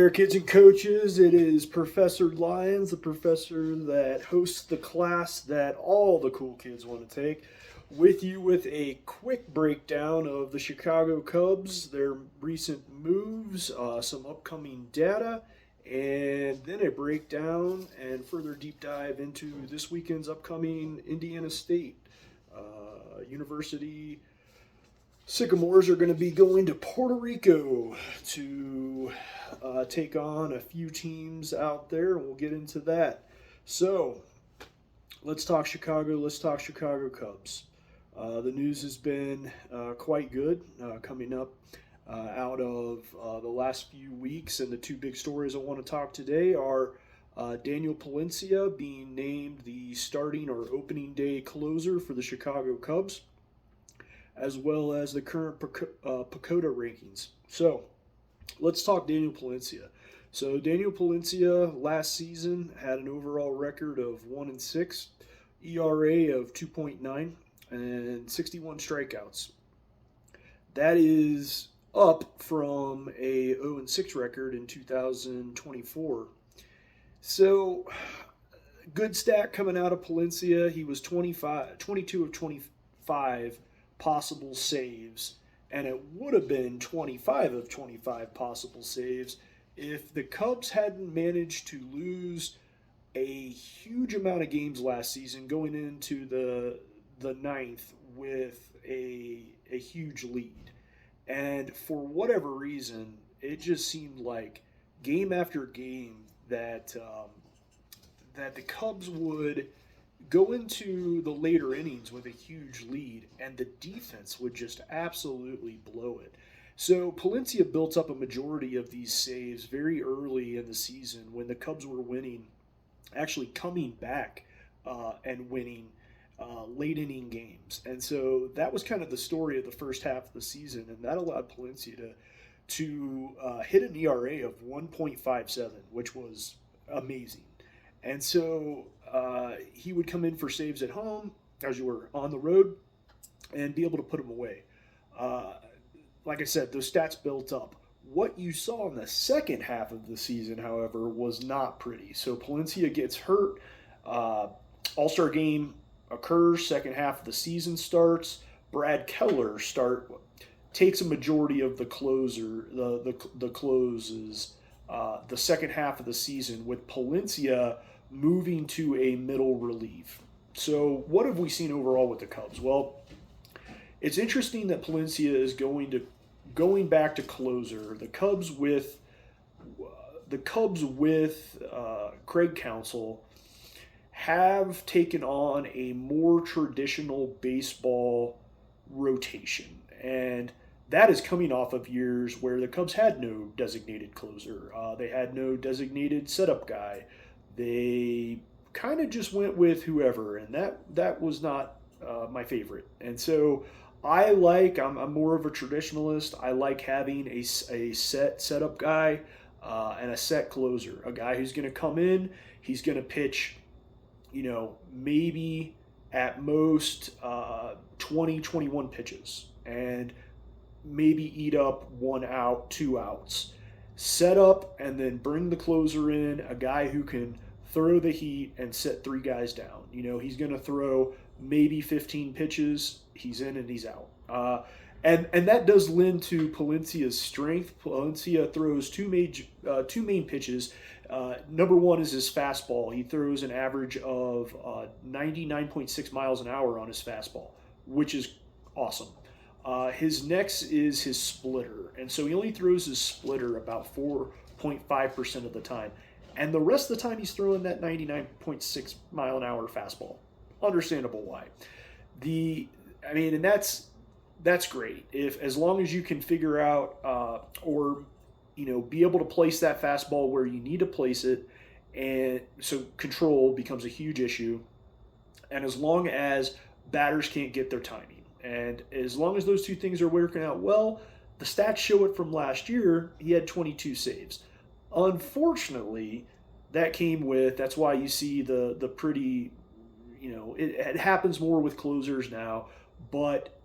there, kids and coaches. It is Professor Lyons, the professor that hosts the class that all the cool kids want to take, with you with a quick breakdown of the Chicago Cubs, their recent moves, some upcoming data, and then a breakdown and further deep dive into this weekend's upcoming Indiana State University. Sycamores are going to be going to Puerto Rico to take on a few teams out there, and we'll get into that. So, let's talk Chicago. Let's talk Chicago Cubs. The news has been quite good coming up out of the last few weeks, and the two big stories I want to talk today are Daniel Palencia being named the starting or opening day closer for the Chicago Cubs, as well as the current PECOTA rankings. So, let's talk Daniel Palencia. So, Daniel Palencia last season had an overall record of 1-6, ERA of 2.9, and 61 strikeouts. That is up from a 0-6 record in 2024. So, good stat coming out of Palencia. He was 22 of 25 possible saves, and it would have been 25 of 25 possible saves if the Cubs hadn't managed to lose a huge amount of games last season, going into the ninth with a huge lead. And for whatever reason, it just seemed like game after game that the Cubs would go into the later innings with a huge lead, and the defense would just absolutely blow it. So Palencia built up a majority of these saves very early in the season when the Cubs were winning, actually coming back and winning late inning games. And so that was kind of the story of the first half of the season, and that allowed Palencia to hit an ERA of 1.57, which was amazing. And so he would come in for saves at home as you were on the road and be able to put them away. Like I said, those stats built up. What you saw in the second half of the season, however, was not pretty. So Palencia gets hurt. All-Star game occurs. Second half of the season starts. Brad Keller takes a majority of the closes the second half of the season, with Palencia moving to a middle relief. So what have we seen overall with the Cubs? Well, it's interesting that Palencia is going back to closer. The Cubs with Craig Counsell have taken on a more traditional baseball rotation, and that is coming off of years where the Cubs had no designated closer. They had no designated setup guy. They kind of just went with whoever, and that was not my favorite. And so I'm more of a traditionalist. I like having a set setup guy and a set closer, a guy who's going to come in. He's going to pitch, maybe at most 20, 21 pitches, and maybe eat up 1 out, 2 outs. Set up and then bring the closer in, a guy who can throw the heat and set 3 guys down. He's going to throw maybe 15 pitches. He's in and he's out. And that does lend to Palencia's strength. Palencia throws two main pitches. Number one is his fastball. He throws an average of 99.6 miles an hour on his fastball, which is awesome. His next is his splitter, and so he only throws his splitter about 4.5% of the time, and the rest of the time he's throwing that 99.6 mile an hour fastball. Understandable why. And that's great as long as you can figure out or be able to place that fastball where you need to place it, and so control becomes a huge issue, and as long as batters can't get their timing. And as long as those two things are working out well, the stats show it from last year. He had 22 saves. Unfortunately, that's why you see the pretty, it happens more with closers now, but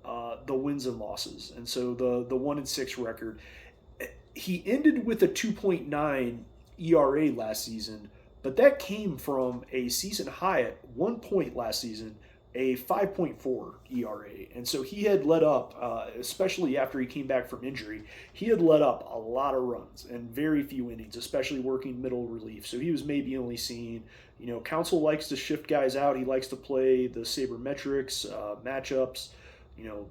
the wins and losses. And so the 1-6 record, he ended with a 2.9 ERA last season, but that came from a season high at 1 point last season, a 5.4 ERA. And so he had let up, especially after he came back from injury, he had let up a lot of runs and very few innings, especially working middle relief. So he was maybe only seeing, Council likes to shift guys out. He likes to play the sabermetrics, matchups,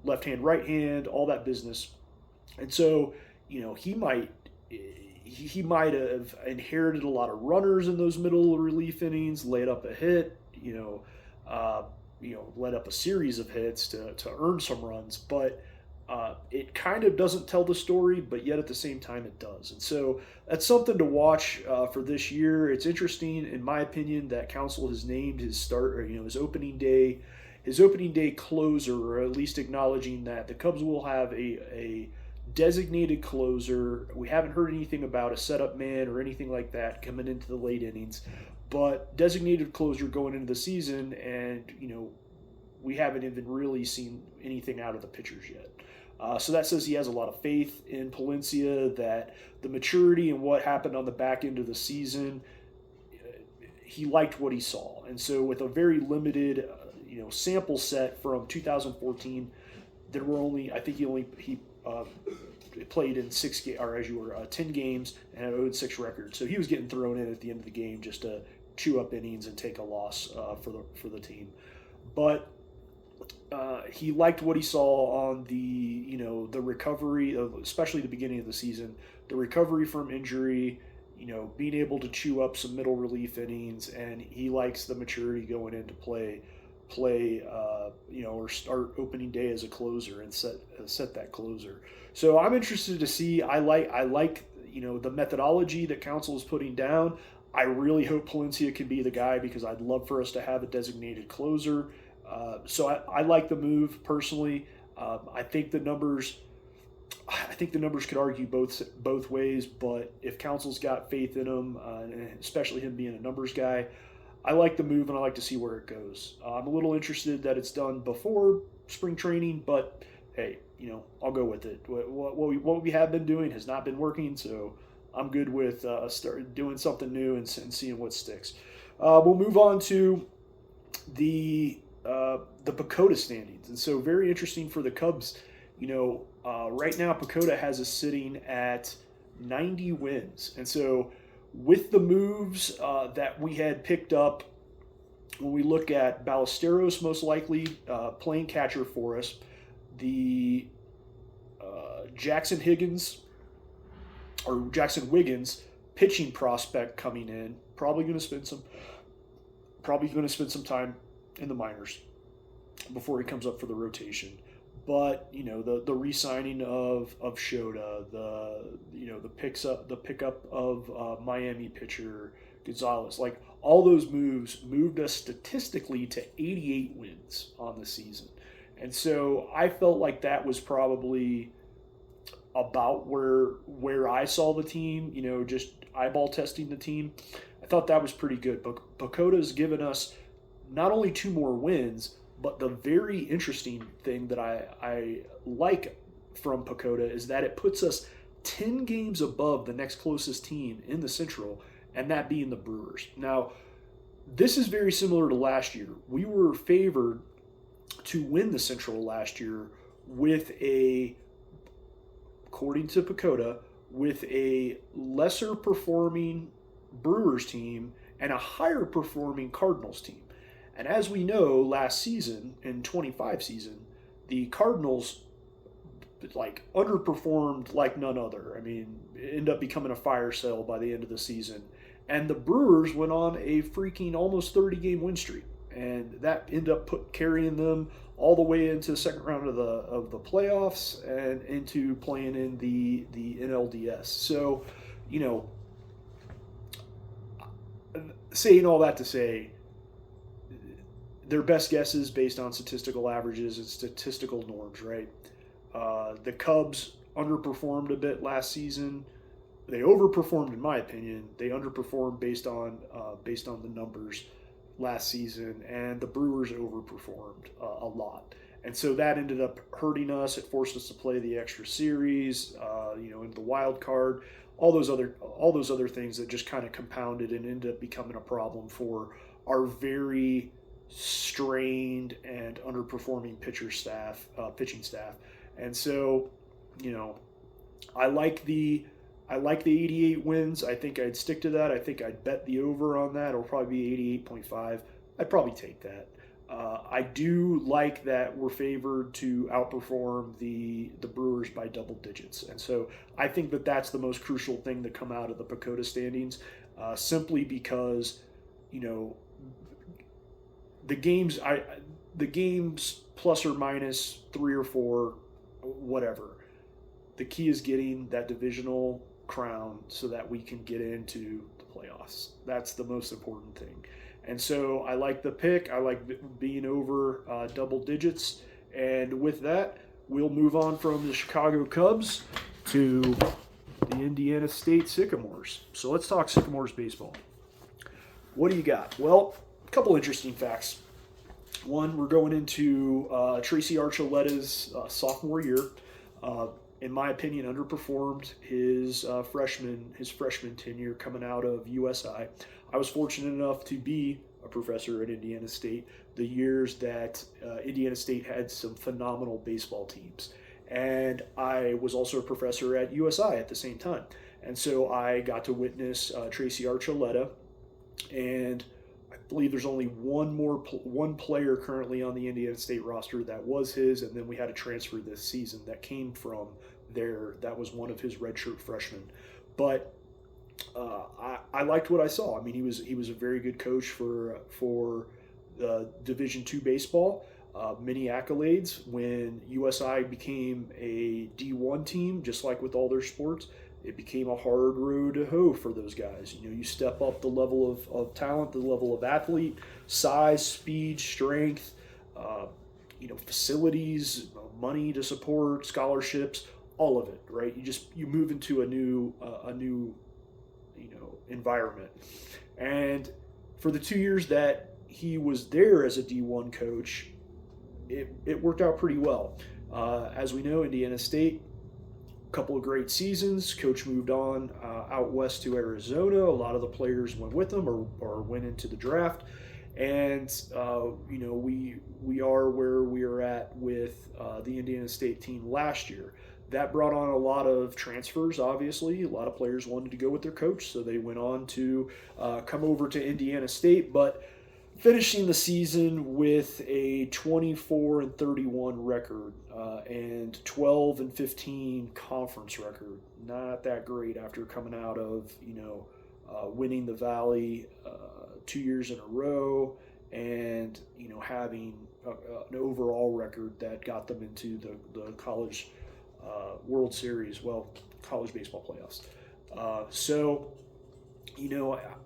left hand, right hand, all that business. And so, he might have inherited a lot of runners in those middle relief innings, laid up a hit, led up a series of hits to earn some runs, but it kind of doesn't tell the story, but yet at the same time it does. And so that's something to watch for this year. It's interesting, in my opinion, that Council has named his his opening day closer, or at least acknowledging that the Cubs will have a designated closer. We haven't heard anything about a setup man or anything like that coming into the late innings, but designated closer going into the season, and we haven't even really seen anything out of the pitchers yet. So that says he has a lot of faith in Palencia, that the maturity and what happened on the back end of the season, he liked what he saw. And so with a very limited sample set from 2014, there were only, I think he played in 10 games and had 0-6 record. So he was getting thrown in at the end of the game just to chew up innings and take a loss for the team. But he liked what he saw on the recovery of, especially the beginning of the season, the recovery from injury, being able to chew up some middle relief innings, and he likes the maturity going into play, or start opening day as a closer and set that closer. So I'm interested to see. I like the methodology that Council is putting down. I really hope Palencia can be the guy, because I'd love for us to have a designated closer. So I like the move personally. I think the numbers could argue both ways, but if Council's got faith in him, and especially him being a numbers guy, I like the move and I like to see where it goes. I'm a little interested that it's done before spring training, but hey, I'll go with it. What we have been doing has not been working, so I'm good with doing something new and seeing what sticks. We'll move on to the PECOTA standings, and so very interesting for the Cubs. Right now PECOTA has us sitting at 90 wins, and so with the moves that we had picked up, when we look at Ballesteros most likely playing catcher for us, the Jackson Wiggins pitching prospect coming in, probably going to spend some time in the minors before he comes up for the rotation. But the re-signing of Shota, the pickup of Miami pitcher Gonzalez, like all those moves moved us statistically to 88 wins on the season, and so I felt like that was probably about where I saw the team. Just eyeball testing the team, I thought that was pretty good. But PECOTA's given us not only 2 more wins, but the very interesting thing that I like from PECOTA is that it puts us 10 games above the next closest team in the Central, and that being the Brewers. Now, this is very similar to last year. We were favored to win the Central last year according to PECOTA, with a lesser performing Brewers team and a higher performing Cardinals team. And as we know, last season, in 25 season, the Cardinals underperformed like none other. I mean, ended up becoming a fire sale by the end of the season. And the Brewers went on a freaking almost 30-game win streak. And that ended up carrying them all the way into the second round of the playoffs and into playing in the NLDS. So, saying all that to say, their best guesses based on statistical averages and statistical norms, right? The Cubs underperformed a bit last season. They overperformed, in my opinion. They underperformed based on the numbers last season, and the Brewers overperformed a lot. And so that ended up hurting us. It forced us to play the extra series, into the wild card, all those other things that just kind of compounded and ended up becoming a problem for our very strained and underperforming pitching staff. And so, I like the 88 wins. I think I'd stick to that. I think I'd bet the over on that. It'll probably be 88.5. I'd probably take that. I do like that we're favored to outperform the Brewers by double digits, and so I think that that's the most crucial thing to come out of the PECOTA standings, simply because, the games plus or minus 3 or 4, whatever. The key is getting that divisional crown so that we can get into the playoffs. That's the most important thing. And so I like the pick. I like being over double digits. And with that, we'll move on from the Chicago Cubs to the Indiana State Sycamores. So let's talk Sycamores baseball. What do you got? Well, a couple interesting facts. One, we're going into Tracy Archuleta's sophomore year. In my opinion, underperformed his freshman tenure coming out of USI. I was fortunate enough to be a professor at Indiana State the years that Indiana State had some phenomenal baseball teams. And I was also a professor at USI at the same time. And so I got to witness Tracy Archuleta, and I believe there's only one player currently on the Indiana State roster that was his, and then we had a transfer this season that came from there. That was one of his redshirt freshmen. But I liked what I saw. I mean, he was a very good coach for Division II baseball. Many accolades. When USI became a D1 team, just like with all their sports, it became a hard road to hoe for those guys. You step up the level of talent, the level of athlete, size, speed, strength, facilities, money to support, scholarships, all of it, right? You move into a new environment. And for the 2 years that he was there as a D1 coach, it worked out pretty well. As we know, Indiana State, a couple of great seasons. Coach moved on out west to Arizona. A lot of the players went with him or went into the draft. And, we are where we are at with the Indiana State team last year. That brought on a lot of transfers, obviously. A lot of players wanted to go with their coach, so they went on to come over to Indiana State. But finishing the season with a 24-31 record and 12-15 conference record. Not that great after coming out of, winning the Valley 2 years in a row and, having an overall record that got them into the college World Series, college baseball playoffs.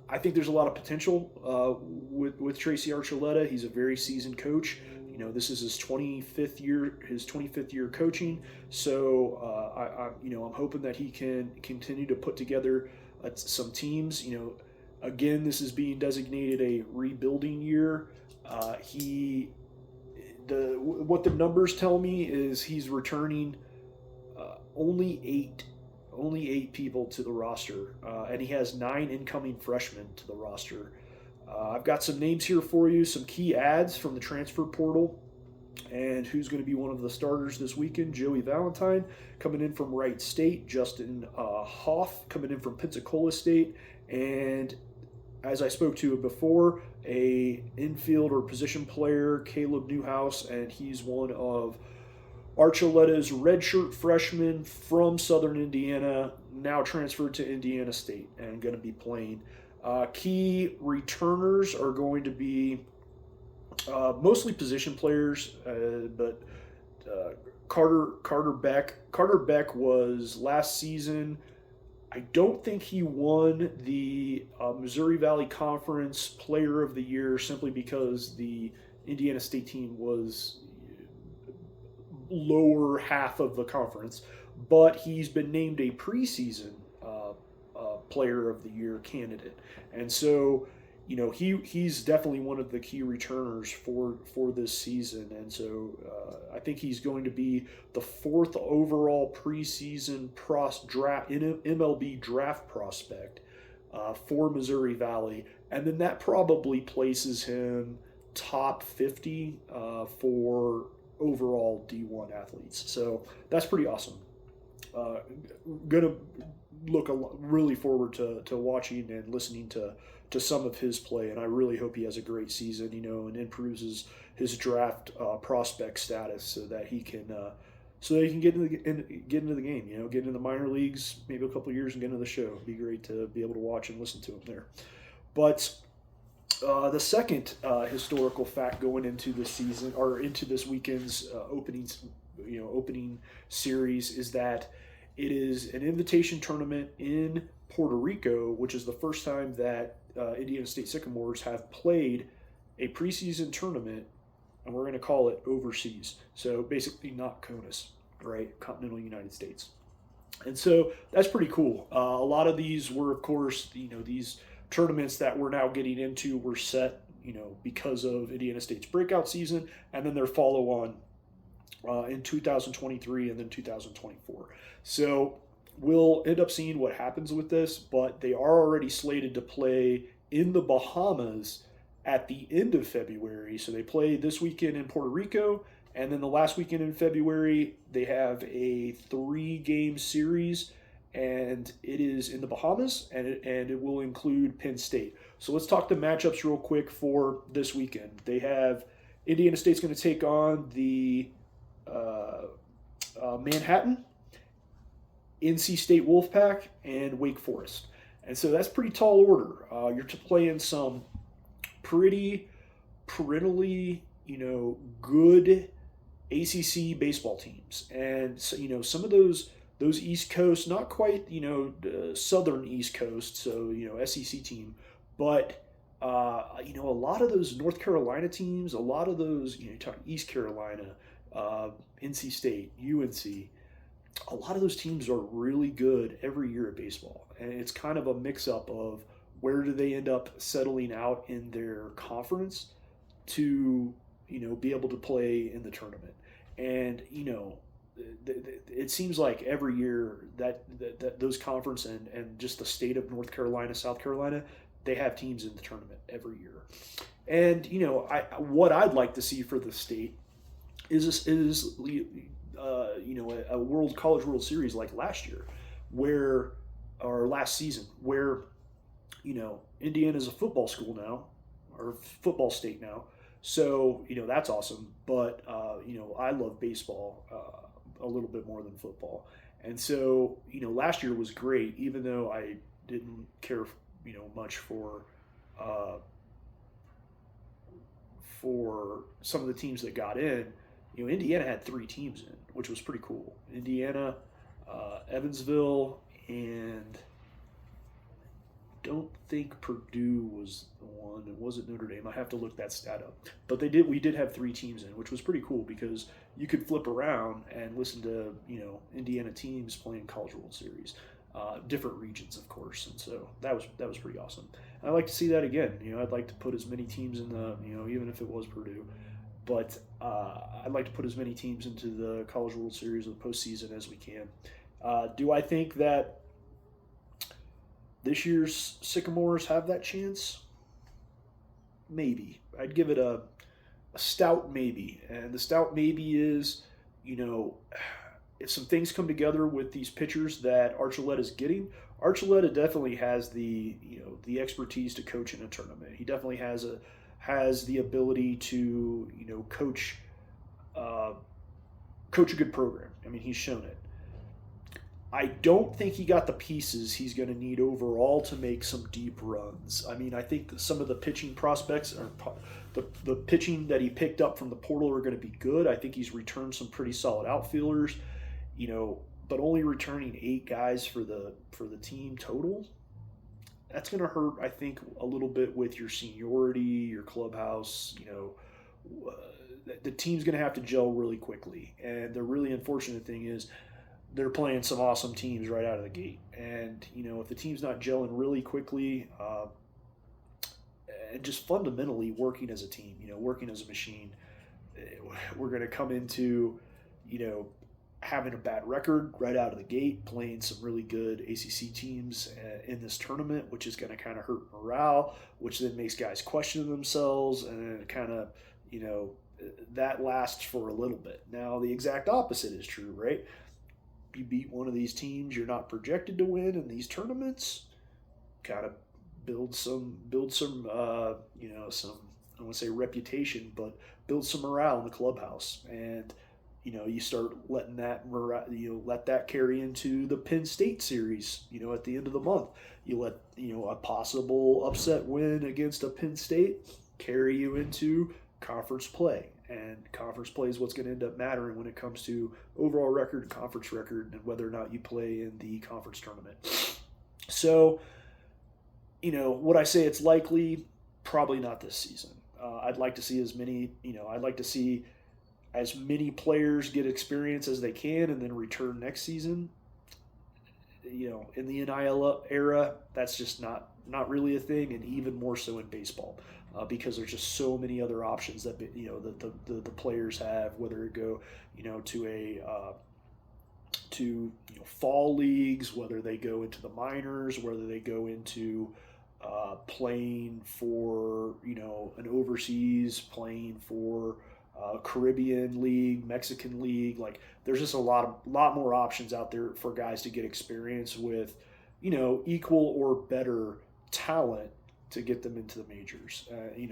I think there's a lot of potential with Tracy Archuleta. He's a very seasoned coach. This is his 25th year coaching. So I'm hoping that he can continue to put together some teams. Again, this is being designated a rebuilding year. What the numbers tell me is he's returning only eight people to the roster, and he has 9 incoming freshmen to the roster. I've got some names here for you, some key adds from the transfer portal, and who's going to be one of the starters this weekend. Joey Valentine coming in from Wright State, Justin Hoff coming in from Pensacola State, and as I spoke to before, a infield or position player, Caleb Newhouse, and he's one of Archuleta's redshirt freshman from Southern Indiana, now transferred to Indiana State and going to be playing. Key returners are going to be mostly position players, but Carter Beck. Carter Beck was last season. I don't think he won the Missouri Valley Conference Player of the Year simply because the Indiana State team was lower half of the conference, but he's been named a preseason Player of the Year candidate. And so he's definitely one of the key returners for this season, and so I think he's going to be the 4th overall preseason draft in MLB draft prospect for Missouri Valley, and then that probably places him top 50 for overall D1 athletes. So that's pretty awesome. Gonna really forward to watching and listening to some of his play, and I really hope he has a great season, and improves his draft prospect status so that he can get into the game, get into the minor leagues, maybe a couple of years and get into the show. It'd be great to be able to watch and listen to him there. But the second historical fact going into this season or into this weekend's opening series is that it is an invitation tournament in Puerto Rico, which is the first time that Indiana State Sycamores have played a preseason tournament, and we're going to call it overseas. So basically not CONUS, right? Continental United States. And so that's pretty cool. A lot of these were, of course, these tournaments that we're now getting into were set, because of Indiana State's breakout season, and then their follow-on in 2023 and then 2024. So we'll end up seeing what happens with this, but they are already slated to play in the Bahamas at the end of February. So they play this weekend in Puerto Rico, and then the last weekend in February, they have a 3-game series, and it is in the Bahamas, and it will include Penn State. So let's talk the matchups real quick for this weekend. They have Indiana State's going to take on the Manhattan, NC State Wolfpack, and Wake Forest. And so that's pretty tall order. You're playing some pretty perennially, good ACC baseball teams. And so, some of those East Coast, not quite, Southern East Coast, so, SEC team, but a lot of those North Carolina teams, a lot of those, you talk East Carolina, NC State, UNC, a lot of those teams are really good every year at baseball. And it's kind of a mix-up of where do they end up settling out in their conference to, be able to play in the tournament. And, it seems like every year that those conference and just the state of North Carolina, South Carolina, they have teams in the tournament every year. And, what I'd like to see for the state is a College World Series like last year, or last season, where, Indiana's a football school now, or football state now. So, that's awesome. But, I love baseball a little bit more than football. And so, last year was great, even though I didn't care, much for some of the teams that got in. Indiana had 3 teams in, which was pretty cool. Indiana, Evansville, and don't think Purdue was the one. It wasn't Notre Dame. I have to look that stat up. But we did have 3 teams in, which was pretty cool because you could flip around and listen to, Indiana teams playing College World Series. Different regions, of course, and so that was pretty awesome. And I'd like to see that again. I'd like to put as many teams in the, even if it was Purdue, but I'd like to put as many teams into the College World Series or the postseason as we can. Do I think that this year's Sycamores have that chance? Maybe. I'd give it a stout maybe, and the stout maybe is, if some things come together with these pitchers that Archuleta is getting, Archuleta definitely has the expertise to coach in a tournament. He definitely has the ability to coach a good program. I mean, he's shown it. I don't think he got the pieces he's going to need overall to make some deep runs. I mean, I think that some of the pitching prospects or the pitching that he picked up from the portal are going to be good. I think he's returned some pretty solid outfielders. But only returning 8 guys for the team total, that's going to hurt, I think, a little bit with your seniority, your clubhouse. The team's going to have to gel really quickly. And the really unfortunate thing is they're playing some awesome teams right out of the gate. And, if the team's not gelling really quickly, and just fundamentally working as a team, working as a machine. We're going to come into, having a bad record right out of the gate, playing some really good ACC teams in this tournament, which is going to kind of hurt morale, which then makes guys question themselves, and then it kind of, that lasts for a little bit. Now, the exact opposite is true, right? You beat one of these teams you're not projected to win in these tournaments, kind of build some some I don't want to say reputation, but build some morale in the clubhouse, and you start letting that let that carry into the Penn State series. At the end of the month, you let a possible upset win against a Penn State carry you into conference play, and conference play is what's going to end up mattering when it comes to overall record and conference record, and whether or not you play in the conference tournament. So, would I say it's likely? Probably not this season. I'd like to see as many, I'd like to see as many players get experience as they can and then return next season. In the NIL era, that's just not really a thing, and even more so in baseball, because there's just so many other options that the players have, whether it go to fall leagues, whether they go into the minors, whether they go into playing for an overseas, playing for Caribbean league, Mexican league. Like, there's just a lot more options out there for guys to get experience with, equal or better talent to get them into the majors.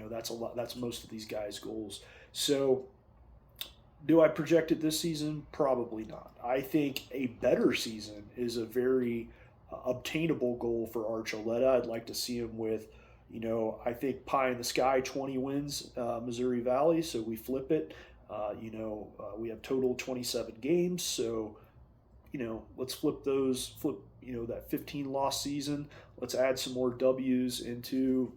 That's most of these guys' goals. So, do I project it this season? Probably not. I think a better season is a very obtainable goal for Archuleta. I'd like to see him with, I think pie in the sky, 20 wins, Missouri Valley. So we flip it. We have total 27 games. So, let's flip that 15 loss season. Let's add some more W's into,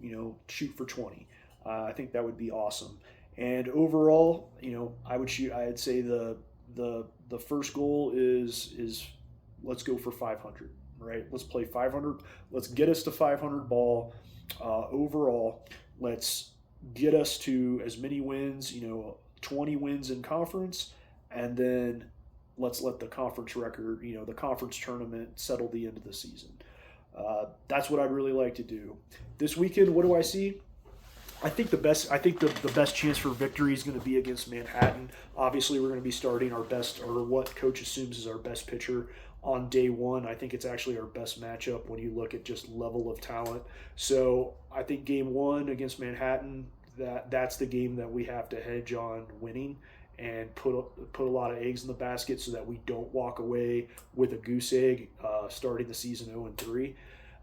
shoot for 20. I think that would be awesome. And overall, I'd say the first goal is let's go for 500, right? Let's play 500. Let's get us to 500 ball. Overall, let's get us to as many wins, 20 wins in conference, and then let's let the conference record, the conference tournament settle the end of the season. That's what I'd really like to do. This weekend, what do I see? I think the best chance for victory is going to be against Manhattan. Obviously, we're going to be starting our best, or what coach assumes is our best pitcher, on day one. I think it's actually our best matchup when you look at just level of talent. So I think game one against Manhattan, that's the game that we have to hedge on winning and put a lot of eggs in the basket so that we don't walk away with a goose egg starting the season 0-3.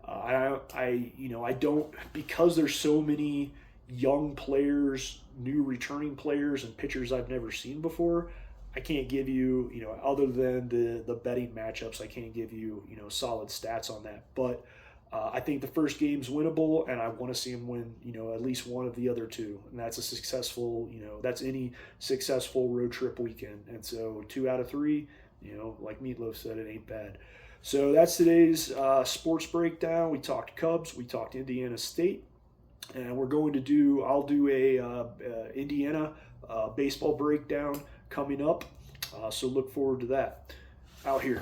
I don't, because there's so many young players, new returning players, and pitchers I've never seen before, I can't give you, other than the betting matchups, I can't give you, solid stats on that. But I think the first game's winnable, and I want to see him win, at least one of the other two. And that's a successful, that's any successful road trip weekend. And so 2 out of 3, like Meatloaf said, it ain't bad. So that's today's sports breakdown. We talked Cubs, we talked Indiana State, and I'll do a Indiana baseball breakdown coming up. So look forward to that. Out here.